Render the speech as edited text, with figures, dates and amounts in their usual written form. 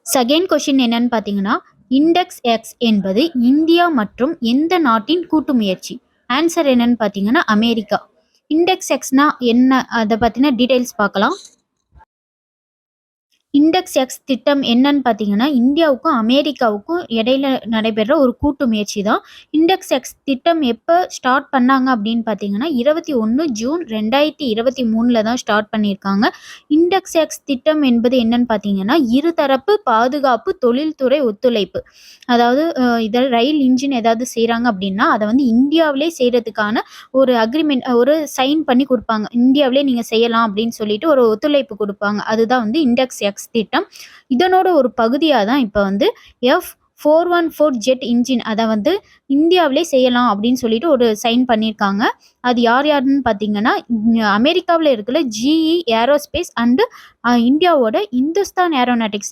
Second question என்னன்னு பார்த்தீங்கன்னா, index X என்பது இந்தியா மற்றும் எந்த நாட்டின் கூட்டு முயற்சி? ஆன்சர் என்னன்னு பார்த்தீங்கன்னா, அமெரிக்கா. இண்டெக்ஸ் எக்ஸ்னா என்ன? அதை பற்றின டீட்டெயில்ஸ் பார்க்கலாம். இண்டெக்ஸ் எக்ஸ் திட்டம் என்னன்னு பார்த்தீங்கன்னா, இந்தியாவுக்கும் அமெரிக்காவுக்கும் இடையில நடைபெற ஒரு கூட்டு முயற்சி தான். இண்டெக்ஸ் எக்ஸ் திட்டம் எப்போ ஸ்டார்ட் பண்ணாங்க அப்படின்னு பார்த்தீங்கன்னா, 21 ஜூன் 2023 தான் ஸ்டார்ட் பண்ணியிருக்காங்க. இண்டெக்ஸ் எக்ஸ் திட்டம் என்பது என்னன்னு பார்த்தீங்கன்னா, இருதரப்பு பாதுகாப்பு தொழில்துறை ஒத்துழைப்பு. அதாவது இதில் ரயில் இன்ஜின் ஏதாவது செய்கிறாங்க அப்படின்னா, அதை வந்து இந்தியாவிலே செய்கிறதுக்கான ஒரு அக்ரிமெண்ட், ஒரு சைன் பண்ணி கொடுப்பாங்க. இந்தியாவிலே நீங்கள் செய்யலாம் அப்படின்னு சொல்லிட்டு ஒரு ஒத்துழைப்பு கொடுப்பாங்க. அதுதான் வந்து இண்டெக்ஸ் எக்ஸ் திட்டம். இதனோட ஒரு பகுதியாக தான் இப்போ வந்து F414 ஜெட் இன்ஜின் அதை வந்து இந்தியாவிலே செய்யலாம் அப்படின்னு சொல்லிட்டு ஒரு சைன் பண்ணியிருக்காங்க. அது யார் யாருன்னு பார்த்தீங்கன்னா, அமெரிக்காவில் இருக்கிற GE ஏரோஸ்பேஸ் அண்டு இந்தியாவோட இந்துஸ்தான் ஏரோநாட்டிக்ஸ்